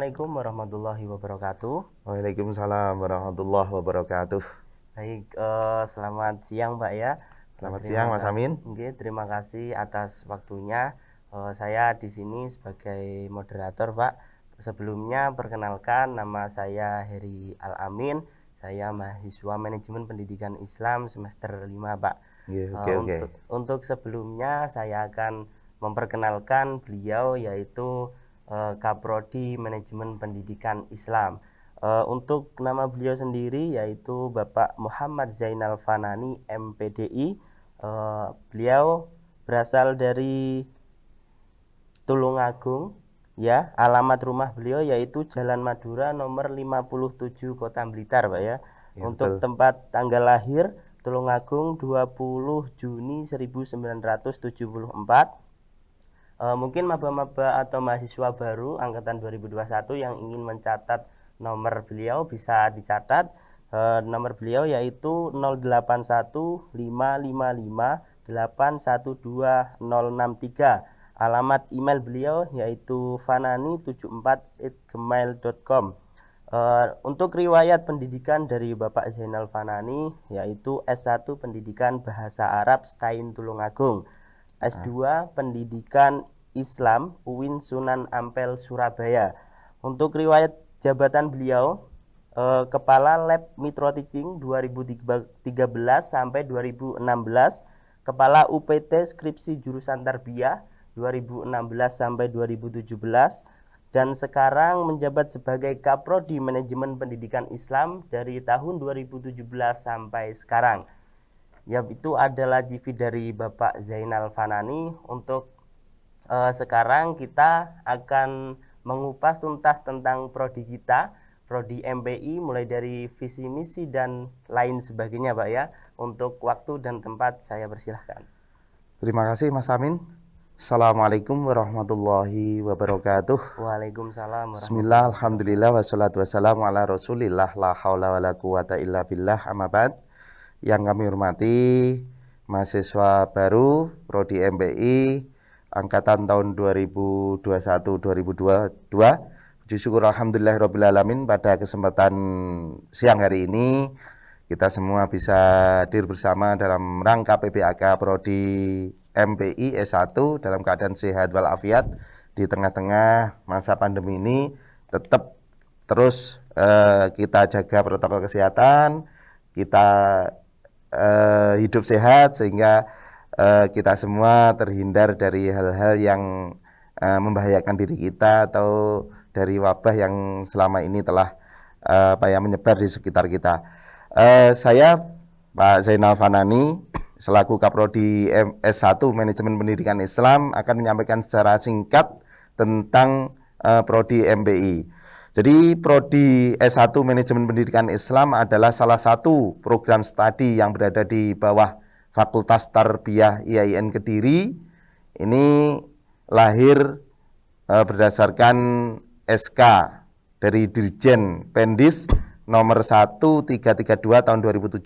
Assalamualaikum warahmatullahi wabarakatuh. Waalaikumsalam warahmatullahi wabarakatuh. Baik, selamat siang Pak ya. Selamat siang Mas Amin. Terima kasih atas waktunya. Saya di sini sebagai moderator Pak. Sebelumnya perkenalkan, nama saya Heri Al-Amin. Saya mahasiswa Manajemen Pendidikan Islam semester 5 Pak. Oke. Untuk sebelumnya saya akan memperkenalkan beliau, yaitu Kaprodi Manajemen Pendidikan Islam. Untuk nama beliau sendiri yaitu Bapak Muhammad Zainal Fanani MPDI. Beliau berasal dari Tulungagung ya. Alamat rumah beliau yaitu Jalan Madura nomor 57 Kota Blitar Pak ya. Untuk betul. tempat tanggal lahir Tulungagung 20 Juni 1974. Mungkin maba-maba atau mahasiswa baru angkatan 2021 yang ingin mencatat nomor beliau bisa dicatat. Nomor beliau yaitu 081555812063. Alamat email beliau yaitu fanani74@gmail.com. Untuk riwayat pendidikan dari Bapak Zainal Fanani yaitu S1 Pendidikan Bahasa Arab STAIN Tulungagung, S2 Pendidikan Islam UIN Sunan Ampel Surabaya. Untuk riwayat jabatan beliau Kepala Lab Mitro Teaching 2013 sampai 2016, Kepala UPT Skripsi Jurusan Tarbiyah 2016 sampai 2017, dan sekarang menjabat sebagai Kaprodi Manajemen Pendidikan Islam dari tahun 2017 sampai sekarang. Ya, itu adalah CV dari Bapak Zainal Fanani. Untuk sekarang kita akan mengupas tuntas tentang prodi kita, prodi MPI, mulai dari visi misi dan lain sebagainya Pak ya. Untuk waktu dan tempat saya persilahkan. Terima kasih Mas Amin. Assalamualaikum warahmatullahi wabarakatuh. Waalaikumsalam. Bismillah, alhamdulillah, wassalatu wassalamu ala rasulillah, la haula wa la quwata illa billah, amma ba'd. Yang kami hormati mahasiswa baru prodi MPI angkatan tahun 2021-2022. Puji syukur alhamdulillahirabbil alamin, pada kesempatan siang hari ini kita semua bisa hadir bersama dalam rangka PPAK prodi MPI S1 dalam keadaan sehat walafiat di tengah-tengah masa pandemi ini. Tetap terus kita jaga protokol kesehatan, kita hidup sehat sehingga kita semua terhindar dari hal-hal yang membahayakan diri kita atau dari wabah yang selama ini telah menyebar di sekitar kita. Saya Pak Zainal Fanani selaku Kaprodi S1 Manajemen Pendidikan Islam akan menyampaikan secara singkat tentang prodi MPI. Jadi prodi S1 Manajemen Pendidikan Islam adalah salah satu program studi yang berada di bawah Fakultas Tarbiyah IAIN Kediri. Ini lahir berdasarkan SK dari Dirjen Pendis nomor 1332 tahun 2017.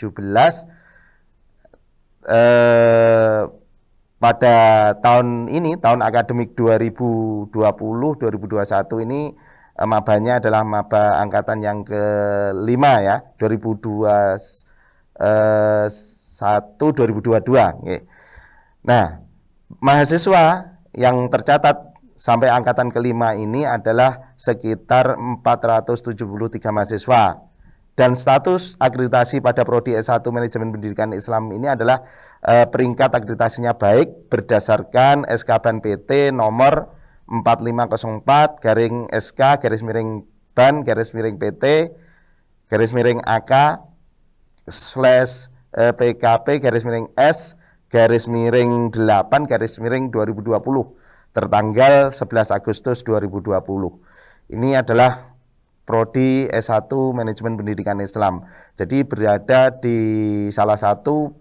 Pada tahun ini, tahun akademik 2020-2021 ini mabanya adalah maba angkatan yang kelima ya, 2021-2022. Nah, mahasiswa yang tercatat sampai angkatan kelima ini adalah sekitar 473 mahasiswa. Dan status akreditasi pada prodi S1 Manajemen Pendidikan Islam ini adalah peringkat akreditasinya baik berdasarkan SK Ban PT nomor 4504 garing SK garis miring Ban garis miring PT garis miring AK / PKP garis miring S garis miring 8 garis miring 2020 tertanggal 11 Agustus 2020. Ini adalah prodi S1 Manajemen Pendidikan Islam. Jadi berada di salah satu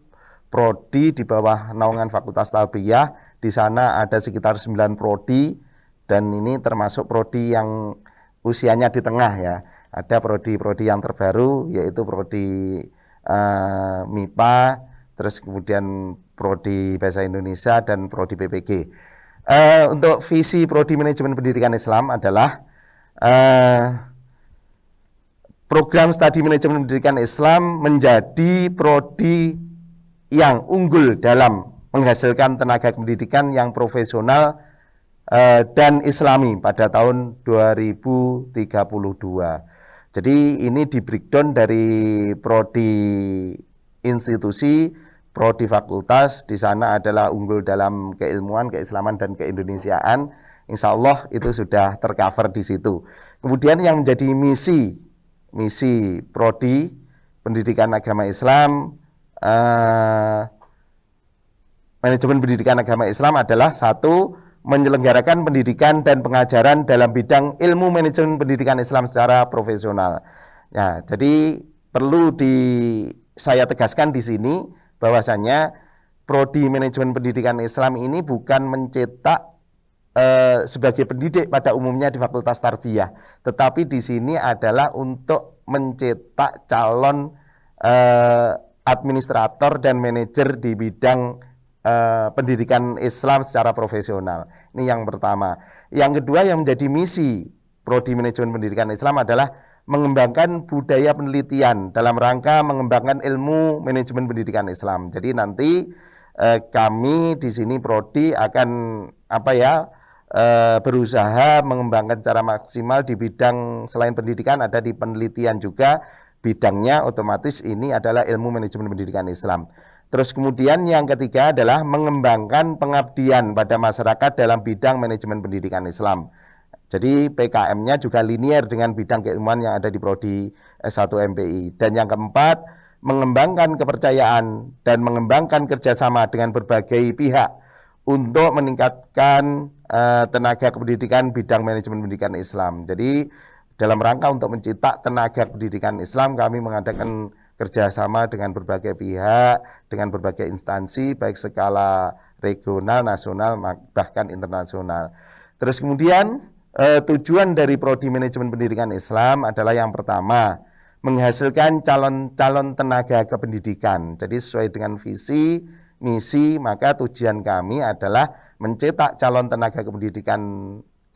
prodi di bawah naungan Fakultas Tarbiyah. Di sana ada sekitar 9 prodi dan ini termasuk prodi yang usianya di tengah ya. Ada prodi-prodi yang terbaru yaitu prodi MIPA, terus kemudian prodi Bahasa Indonesia dan prodi PPG. Untuk visi prodi Manajemen Pendidikan Islam adalah program studi manajemen pendidikan Islam menjadi prodi yang unggul dalam menghasilkan tenaga pendidikan yang profesional dan islami pada tahun 2032. Jadi ini di breakdown dari prodi institusi, prodi fakultas. Di sana adalah unggul dalam keilmuan, keislaman, dan keindonesiaan. Insya Allah itu sudah tercover di situ. Kemudian yang menjadi misi prodi pendidikan agama Islam, manajemen pendidikan agama Islam adalah satu, menyelenggarakan pendidikan dan pengajaran dalam bidang ilmu manajemen pendidikan Islam secara profesional. Ya, jadi perlu saya tegaskan di sini bahwasanya prodi manajemen pendidikan Islam ini bukan mencetak sebagai pendidik pada umumnya di Fakultas Tarbiyah, tetapi di sini adalah untuk mencetak calon administrator dan manajer di bidang pendidikan Islam secara profesional. Ini yang pertama. Yang kedua yang menjadi misi prodi manajemen pendidikan Islam adalah mengembangkan budaya penelitian dalam rangka mengembangkan ilmu manajemen pendidikan Islam. Jadi nanti kami di sini prodi akan berusaha mengembangkan secara maksimal di bidang selain pendidikan, ada di penelitian juga bidangnya, otomatis ini adalah ilmu manajemen pendidikan Islam. Terus kemudian yang ketiga adalah mengembangkan pengabdian pada masyarakat dalam bidang manajemen pendidikan Islam. Jadi PKM-nya juga linier dengan bidang keilmuan yang ada di prodi S1 MPI. Dan yang keempat, mengembangkan kepercayaan dan mengembangkan kerjasama dengan berbagai pihak untuk meningkatkan tenaga kependidikan bidang manajemen pendidikan Islam. Jadi dalam rangka untuk mencetak tenaga pendidikan Islam, kami mengadakan kerjasama dengan berbagai pihak, dengan berbagai instansi, baik skala regional, nasional, bahkan internasional. Terus kemudian tujuan dari prodi manajemen pendidikan Islam adalah yang pertama, menghasilkan calon-calon tenaga kependidikan. Jadi sesuai dengan visi, misi, maka tujuan kami adalah mencetak calon tenaga kependidikan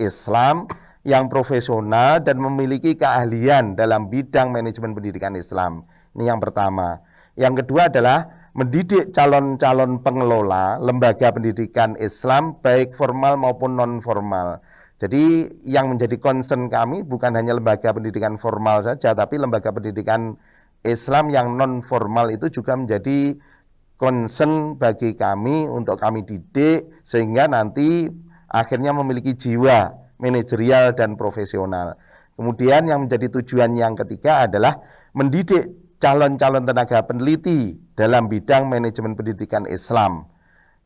Islam yang profesional dan memiliki keahlian dalam bidang manajemen pendidikan Islam. Ini yang pertama. Yang kedua adalah mendidik calon-calon pengelola lembaga pendidikan Islam baik formal maupun non formal. Jadi yang menjadi concern kami bukan hanya lembaga pendidikan formal saja, tapi lembaga pendidikan Islam yang non formal itu juga menjadi concern bagi kami untuk kami didik sehingga nanti akhirnya memiliki jiwa manajerial dan profesional. Kemudian yang menjadi tujuan yang ketiga adalah mendidik calon-calon tenaga peneliti dalam bidang manajemen pendidikan Islam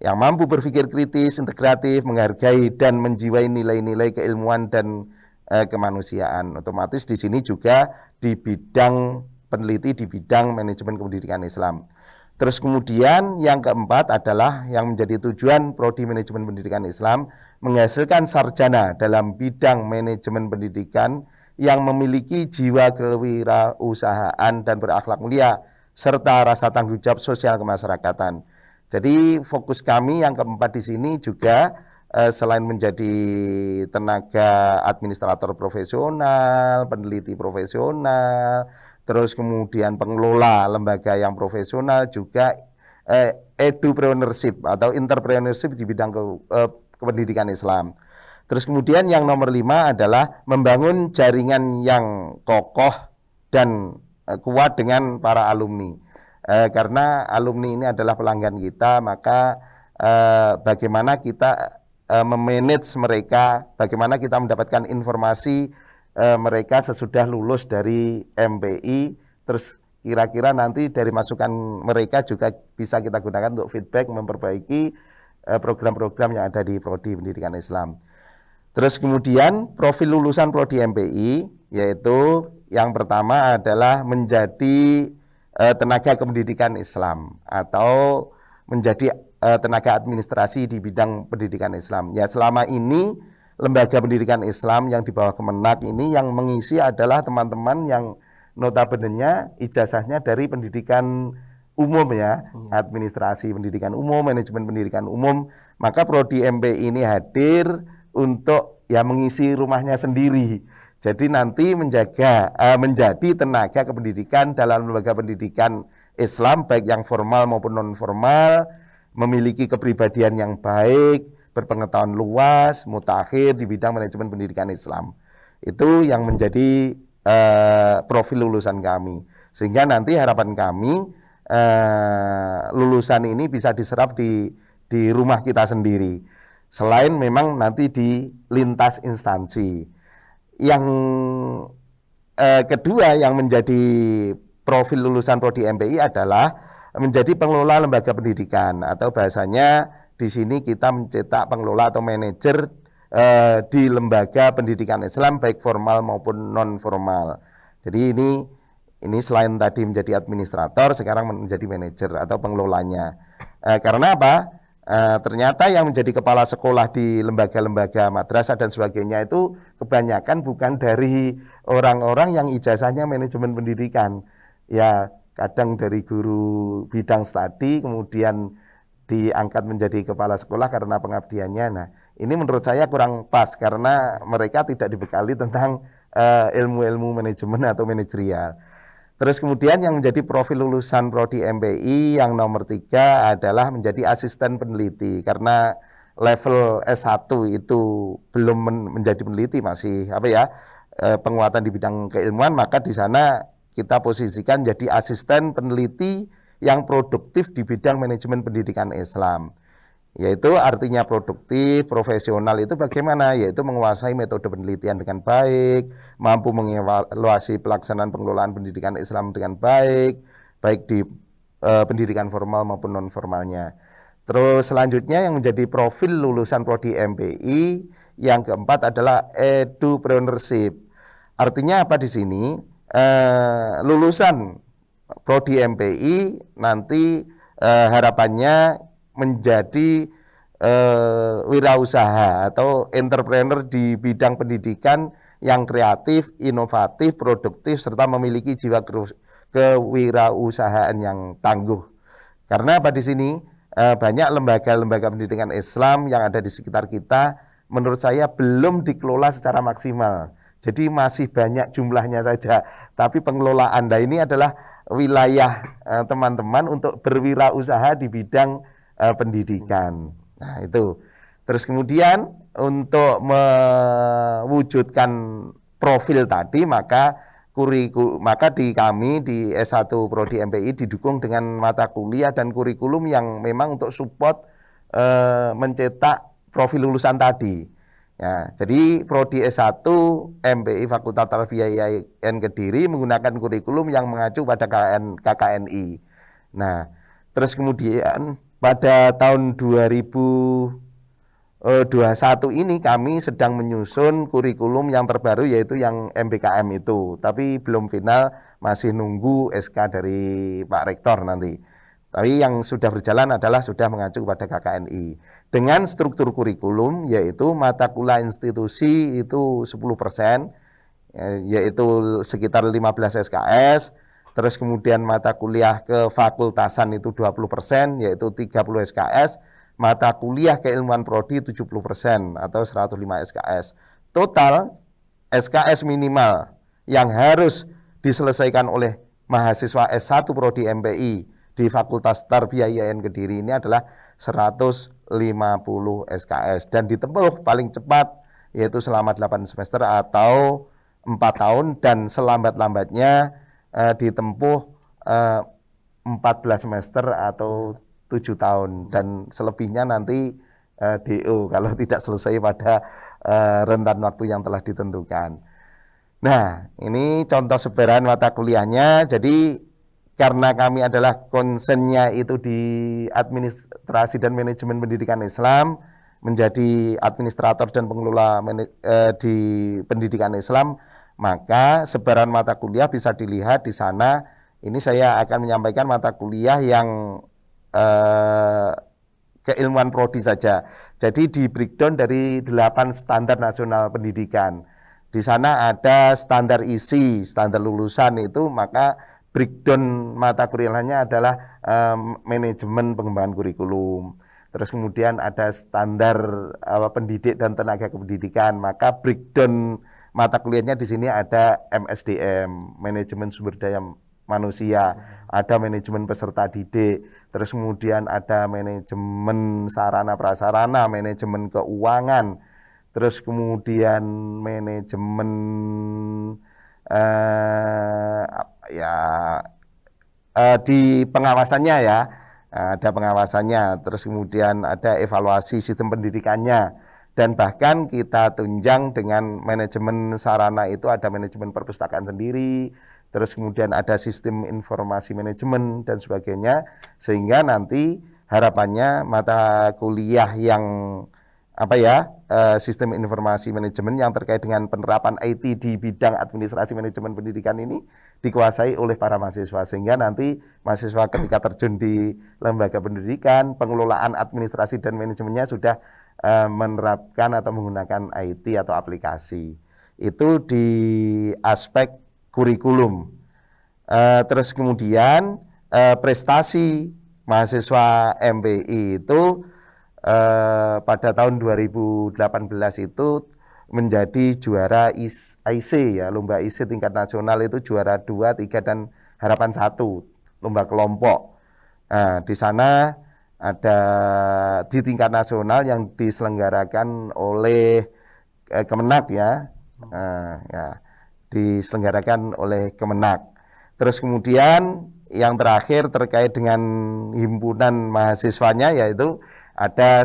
yang mampu berpikir kritis, integratif, menghargai dan menjiwai nilai-nilai keilmuan dan kemanusiaan. Otomatis di sini juga di bidang peneliti di bidang manajemen pendidikan Islam. Terus kemudian yang keempat adalah yang menjadi tujuan prodi manajemen pendidikan Islam menghasilkan sarjana dalam bidang manajemen pendidikan yang memiliki jiwa kewirausahaan dan berakhlak mulia serta rasa tanggung jawab sosial kemasyarakatan. Jadi fokus kami yang keempat di sini juga selain menjadi tenaga administrator profesional, peneliti profesional, terus kemudian pengelola lembaga yang profesional, juga edupreneurship atau entrepreneurship di bidang kependidikan Islam. Terus kemudian yang nomor 5 adalah membangun jaringan yang kokoh dan kuat dengan para alumni. Karena alumni ini adalah pelanggan kita, maka bagaimana kita memanage mereka, bagaimana kita mendapatkan informasi mereka sesudah lulus dari MPI, terus kira-kira nanti dari masukan mereka juga bisa kita gunakan untuk feedback, memperbaiki program-program yang ada di prodi pendidikan Islam. Terus kemudian profil lulusan prodi MPI, yaitu yang pertama adalah menjadi tenaga kependidikan Islam atau menjadi tenaga administrasi di bidang pendidikan Islam. Ya, selama ini lembaga pendidikan Islam yang di bawah Kemenak ini yang mengisi adalah teman-teman yang notabene-nya ijazahnya dari pendidikan umum ya, administrasi pendidikan umum, manajemen pendidikan umum. Maka prodi MPI ini hadir untuk ya mengisi rumahnya sendiri. Jadi nanti menjadi tenaga kependidikan dalam lembaga pendidikan Islam baik yang formal maupun non formal, memiliki kepribadian yang baik, berpengetahuan luas, mutakhir di bidang manajemen pendidikan Islam. Itu yang menjadi profil lulusan kami. Sehingga nanti harapan kami lulusan ini bisa diserap di rumah kita sendiri. Selain memang nanti di lintas instansi. Yang kedua yang menjadi profil lulusan Prodi MPI adalah menjadi pengelola lembaga pendidikan, atau bahasanya di sini kita mencetak pengelola atau manajer di lembaga pendidikan Islam baik formal maupun non formal. Jadi ini selain tadi menjadi administrator, sekarang menjadi manajer atau pengelolanya. Karena apa? Ternyata yang menjadi kepala sekolah di lembaga-lembaga madrasah dan sebagainya itu kebanyakan bukan dari orang-orang yang ijazahnya manajemen pendidikan. Ya, kadang dari guru bidang studi kemudian diangkat menjadi kepala sekolah karena pengabdiannya. Nah, ini menurut saya kurang pas karena mereka tidak dibekali tentang ilmu-ilmu manajemen atau manajerial. Terus kemudian yang menjadi profil lulusan Prodi MPI yang nomor 3 adalah menjadi asisten peneliti, karena level S1 itu belum menjadi peneliti, masih penguatan di bidang keilmuan, maka di sana kita posisikan jadi asisten peneliti yang produktif di bidang manajemen pendidikan Islam. Yaitu artinya produktif, profesional itu bagaimana? Yaitu menguasai metode penelitian dengan baik, mampu mengevaluasi pelaksanaan pengelolaan pendidikan Islam dengan baik, baik di pendidikan formal maupun non formalnya. Terus selanjutnya yang menjadi profil lulusan Prodi MPI yang keempat adalah edupreneurship. Artinya apa di sini? Lulusan Prodi MPI nanti harapannya menjadi wirausaha atau entrepreneur di bidang pendidikan yang kreatif, inovatif, produktif, serta memiliki jiwa kewirausahaan yang tangguh. Karena apa di sini? Banyak lembaga-lembaga pendidikan Islam yang ada di sekitar kita, menurut saya belum dikelola secara maksimal. Jadi masih banyak jumlahnya saja. Tapi pengelola Anda ini adalah wilayah teman-teman untuk berwirausaha di bidang pendidikan. Nah, itu. Terus kemudian untuk mewujudkan profil tadi, maka di kami di S1 Prodi MPI didukung dengan mata kuliah dan kurikulum yang memang untuk support mencetak profil lulusan tadi. Ya, jadi Prodi S1 MPI Fakultas Tarbiyah IAIN Kediri menggunakan kurikulum yang mengacu pada KKNI. Nah, terus kemudian pada tahun 2021 ini kami sedang menyusun kurikulum yang terbaru, yaitu yang MBKM itu. Tapi belum final, masih nunggu SK dari Pak Rektor nanti. Tapi yang sudah berjalan adalah sudah mengacu pada KKNI. Dengan struktur kurikulum, yaitu mata kuliah institusi itu 10%, yaitu sekitar 15 SKS. Terus kemudian mata kuliah kefakultasan itu 20%, yaitu 30 SKS. Mata kuliah keilmuan prodi 70% atau 105 SKS. Total SKS minimal yang harus diselesaikan oleh mahasiswa S1 Prodi MPI di Fakultas Tarbiyah IAIN Kediri ini adalah 150 SKS dan ditempuh paling cepat yaitu selama 8 semester atau 4 tahun, dan selambat-lambatnya ditempuh 14 semester atau 7 tahun, dan selebihnya nanti DO kalau tidak selesai pada rentan waktu yang telah ditentukan. Nah, ini contoh sebaran mata kuliahnya. Jadi karena kami adalah konsennya itu di administrasi dan manajemen pendidikan Islam, menjadi administrator dan pengelola di pendidikan Islam, maka sebaran mata kuliah bisa dilihat di sana. Ini saya akan menyampaikan mata kuliah yang keilmuan prodi saja. Jadi di breakdown dari 8 standar nasional pendidikan. Di sana ada standar isi, standar lulusan itu, maka breakdown mata kuliahnya adalah manajemen pengembangan kurikulum. Terus kemudian ada standar pendidik dan tenaga kependidikan, maka breakdown mata kuliahnya di sini ada MSDM, manajemen sumber daya manusia, ada manajemen peserta didik, terus kemudian ada manajemen sarana prasarana, manajemen keuangan, terus kemudian manajemen ya di pengawasannya ya, ada pengawasannya, terus kemudian ada evaluasi sistem pendidikannya, dan bahkan kita tunjang dengan manajemen sarana itu ada manajemen perpustakaan sendiri, terus kemudian ada sistem informasi manajemen dan sebagainya, sehingga nanti harapannya mata kuliah yang sistem informasi manajemen yang terkait dengan penerapan IT di bidang administrasi manajemen pendidikan ini dikuasai oleh para mahasiswa, sehingga nanti mahasiswa ketika terjun di lembaga pendidikan, pengelolaan administrasi dan manajemennya sudah menerapkan atau menggunakan IT atau aplikasi. Itu di aspek kurikulum. Terus kemudian prestasi mahasiswa MPI itu pada tahun 2018 itu menjadi juara IC ya, lomba IC tingkat nasional itu juara 2, 3 dan harapan 1 lomba kelompok. Di sana ada di tingkat nasional yang diselenggarakan oleh Kemenak ya. Diselenggarakan oleh Kemenak. Terus kemudian yang terakhir terkait dengan himpunan mahasiswanya, yaitu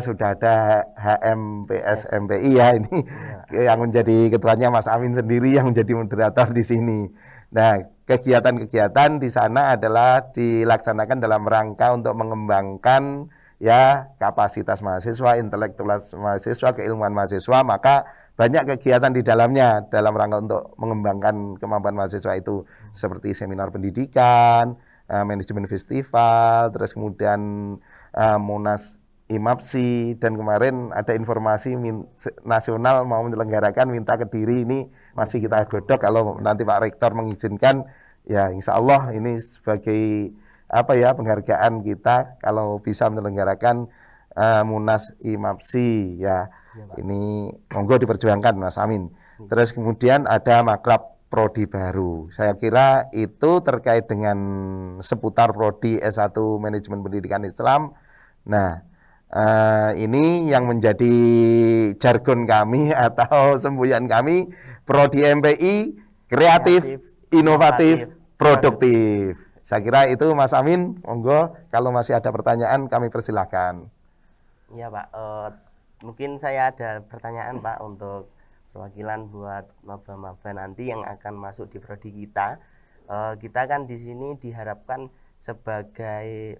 sudah ada HMPS MPI ya, ini yang menjadi ketuanya Mas Amin sendiri yang menjadi moderator di sini. Nah, kegiatan-kegiatan di sana adalah dilaksanakan dalam rangka untuk mengembangkan ya kapasitas mahasiswa, intelektualitas mahasiswa, keilmuan mahasiswa, maka banyak kegiatan di dalamnya dalam rangka untuk mengembangkan kemampuan mahasiswa itu, seperti seminar pendidikan, manajemen festival, terus kemudian Munas IMAPSI, dan kemarin ada informasi nasional mau menyelenggarakan minta Kediri, ini masih kita godok, kalau nanti Pak Rektor mengizinkan ya insya Allah ini sebagai penghargaan kita kalau bisa menyelenggarakan Munas IMAPSI ya. Ini monggo diperjuangkan Mas Amin. Terus kemudian ada makrab prodi baru. Saya kira itu terkait dengan seputar prodi S1 Manajemen Pendidikan Islam. Nah, ini yang menjadi jargon kami atau semboyan kami, prodi MPI kreatif, inovatif, produktif. Saya kira itu Mas Amin. Monggo kalau masih ada pertanyaan kami persilahkan. Iya Pak, mungkin saya ada pertanyaan Pak untuk perwakilan buat maba-maba nanti yang akan masuk di prodi kita. Kita kan di sini diharapkan sebagai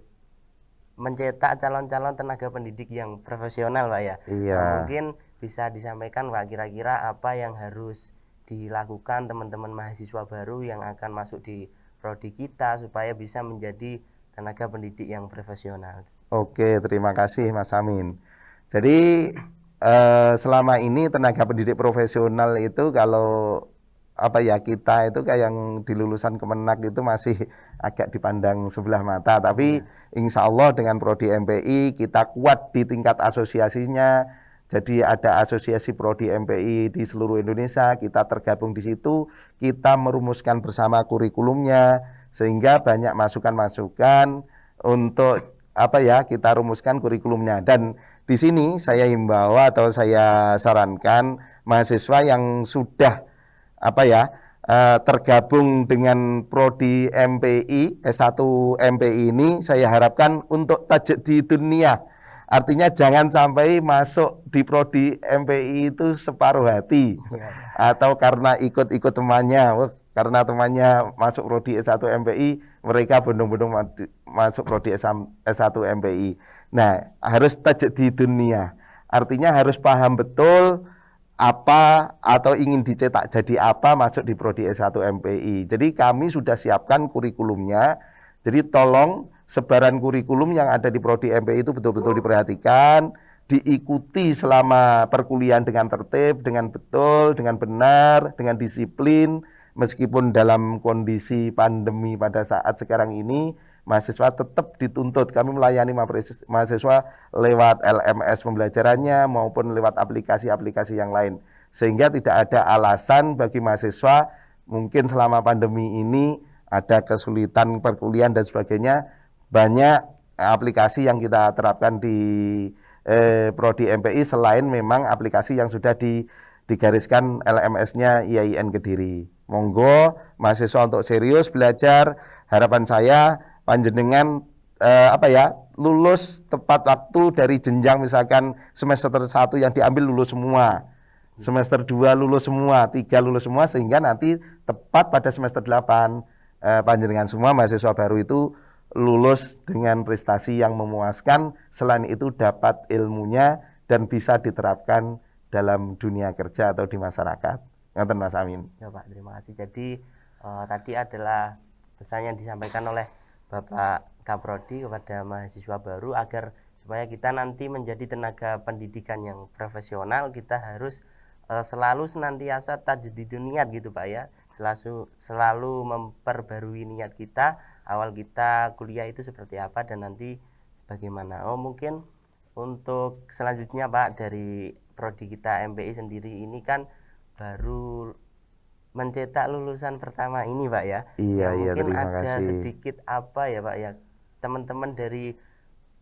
mencetak calon-calon tenaga pendidik yang profesional Pak ya. Iya. Mungkin bisa disampaikan Pak kira-kira apa yang harus dilakukan teman-teman mahasiswa baru yang akan masuk di prodi kita supaya bisa menjadi tenaga pendidik yang profesional. Oke, terima kasih Mas Amin. Jadi selama ini tenaga pendidik profesional itu kalau kita itu kayak yang di lulusan Kemenak itu masih agak dipandang sebelah mata. Tapi insya Allah dengan prodi MPI kita kuat di tingkat asosiasinya. Jadi ada asosiasi prodi MPI di seluruh Indonesia, kita tergabung di situ, kita merumuskan bersama kurikulumnya, sehingga banyak masukan-masukan untuk kita rumuskan kurikulumnya. Dan di sini saya himbau atau saya sarankan mahasiswa yang sudah tergabung dengan prodi MPI, S1 MPI ini, saya harapkan untuk tajdid dunia. Artinya jangan sampai masuk di prodi MPI itu separuh hati, atau karena ikut-ikut temannya. Karena temannya masuk prodi S1 MPI, mereka bondong-bondong masuk prodi S1 MPI. Nah, harus tajdid dunia. Artinya harus paham betul apa atau ingin dicetak jadi apa masuk di prodi S1 MPI. Jadi kami sudah siapkan kurikulumnya. Jadi tolong sebaran kurikulum yang ada di prodi MPI itu betul-betul diperhatikan, diikuti selama perkuliahan dengan tertib, dengan betul, dengan benar, dengan disiplin. Meskipun dalam kondisi pandemi pada saat sekarang ini, mahasiswa tetap dituntut. Kami melayani mahasiswa lewat LMS pembelajarannya maupun lewat aplikasi-aplikasi yang lain. sehingga tidak ada alasan bagi mahasiswa mungkin selama pandemi ini ada kesulitan perkuliahan dan sebagainya. Banyak aplikasi yang kita terapkan di Prodi MPI selain memang aplikasi yang sudah digariskan LMS-nya IAIN Kediri. Monggo mahasiswa untuk serius belajar. Harapan saya panjenengan lulus tepat waktu dari jenjang misalkan semester 1 yang diambil lulus semua. Semester 2 lulus semua, 3 lulus semua, sehingga nanti tepat pada semester 8 panjenengan semua mahasiswa baru itu lulus dengan prestasi yang memuaskan, selain itu dapat ilmunya dan bisa diterapkan dalam dunia kerja atau di masyarakat. Ngoten Mas Amin. Ya Pak, terima kasih. Jadi tadi adalah pesan yang disampaikan oleh Bapak Kaprodi kepada mahasiswa baru agar supaya kita nanti menjadi tenaga pendidikan yang profesional, kita harus selalu senantiasa tajdidun niat gitu Pak ya. Selalu memperbarui niat kita, awal kita kuliah itu seperti apa dan nanti bagaimana. Mungkin untuk selanjutnya Pak, dari prodi kita MPI sendiri ini kan baru mencetak lulusan pertama ini Pak ya. Iya, mungkin terima ada kasih. sedikit apa ya Pak ya, teman-teman dari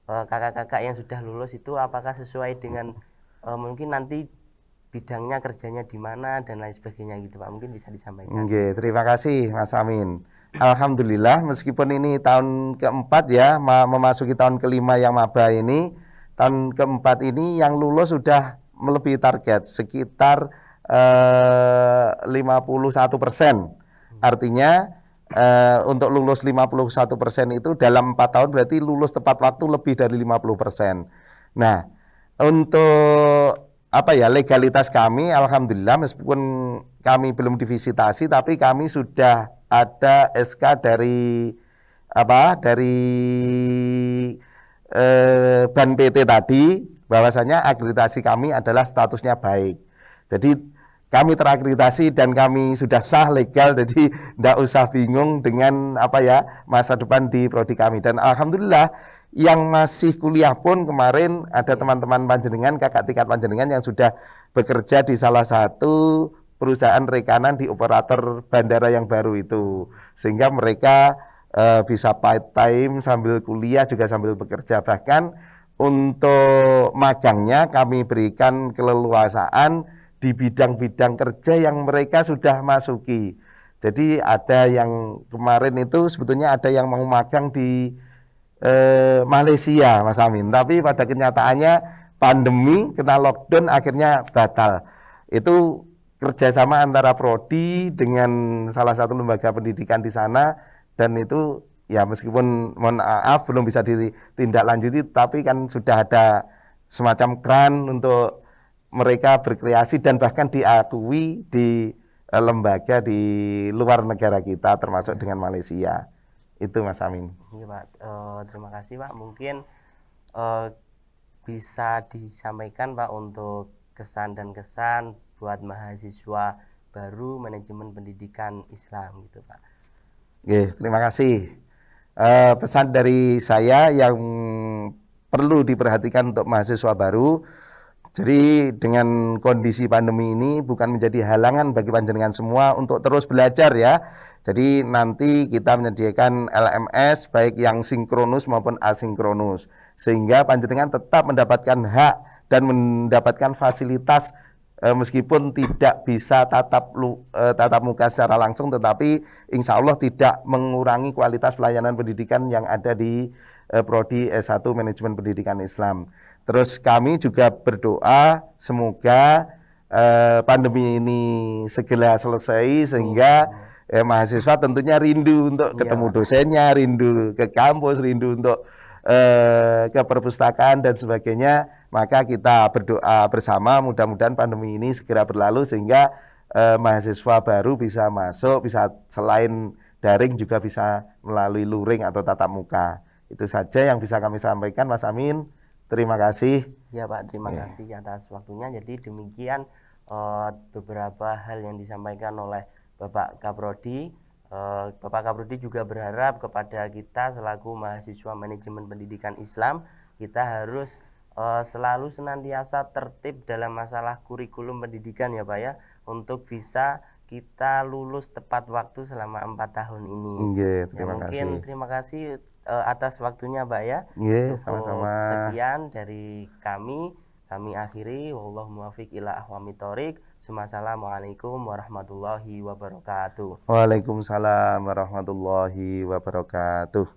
kakak-kakak yang sudah lulus itu apakah sesuai dengan mungkin nanti bidangnya kerjanya di mana dan lain sebagainya gitu Pak, mungkin bisa disampaikan. Oke, terima kasih Mas Amin. Alhamdulillah meskipun ini tahun keempat ya, memasuki tahun kelima yang maba ini, tahun keempat ini yang lulus sudah melebihi target sekitar 51%. Artinya untuk lulus 51% itu dalam 4 tahun berarti lulus tepat waktu lebih dari 50%. Nah, untuk legalitas kami alhamdulillah meskipun kami belum divisitasi tapi kami sudah ada SK dari Ban PT tadi bahwasanya akreditasi kami adalah statusnya baik. Jadi kami terakreditasi dan kami sudah sah legal, jadi tidak usah bingung dengan masa depan di prodi kami. Dan alhamdulillah yang masih kuliah pun kemarin ada teman-teman panjenengan, kakak tingkat panjenengan yang sudah bekerja di salah satu perusahaan rekanan di operator bandara yang baru itu, sehingga mereka bisa part time sambil kuliah juga sambil bekerja. Bahkan untuk magangnya kami berikan keleluasaan di bidang-bidang kerja yang mereka sudah masuki. Jadi ada yang kemarin itu sebetulnya ada yang mau magang di Malaysia Mas Amin, tapi pada kenyataannya pandemi kena lockdown akhirnya batal. Itu kerjasama antara prodi dengan salah satu lembaga pendidikan di sana, dan itu ya meskipun mohon maaf belum bisa ditindaklanjuti, tapi kan sudah ada semacam kran untuk mereka berkreasi dan bahkan diakui di lembaga di luar negara kita termasuk dengan Malaysia. Itu Mas Amin. Iya Pak, terima kasih Pak. Mungkin bisa disampaikan Pak untuk kesan dan kesan buat mahasiswa baru manajemen pendidikan Islam gitu Pak. Oke, terima kasih. Pesan dari saya yang perlu diperhatikan untuk mahasiswa baru. Jadi dengan kondisi pandemi ini bukan menjadi halangan bagi panjenengan semua untuk terus belajar ya. Jadi nanti kita menyediakan LMS baik yang sinkronus maupun asinkronus, sehingga panjenengan tetap mendapatkan hak dan mendapatkan fasilitas meskipun tidak bisa tatap muka secara langsung, tetapi insya Allah tidak mengurangi kualitas pelayanan pendidikan yang ada di Prodi S1 Manajemen Pendidikan Islam. Terus kami juga berdoa semoga pandemi ini segera selesai sehingga mahasiswa tentunya rindu untuk ketemu dosennya, rindu ke kampus, rindu untuk ke perpustakaan dan sebagainya. Maka kita berdoa bersama mudah-mudahan pandemi ini segera berlalu sehingga mahasiswa baru bisa masuk, bisa selain daring juga bisa melalui luring atau tatap muka. Itu saja yang bisa kami sampaikan Mas Amin. Terima kasih. Ya Pak, terima kasih atas waktunya. Jadi demikian beberapa hal yang disampaikan oleh Bapak Kaprodi. Bapak Kaprodi juga berharap kepada kita selaku mahasiswa manajemen pendidikan Islam, kita harus selalu senantiasa tertib dalam masalah kurikulum pendidikan ya Pak ya, untuk bisa kita lulus tepat waktu selama 4 tahun ini. Nggih, Ya terima mungkin kasih. terima kasih atas waktunya Pak ya. Nggih, Cukup sama-sama. sekian dari kami. Kami akhiri, wallahu muwaffiq ila aqwamit thoriq. Assalamualaikum warahmatullahi wabarakatuh. Waalaikumsalam warahmatullahi wabarakatuh.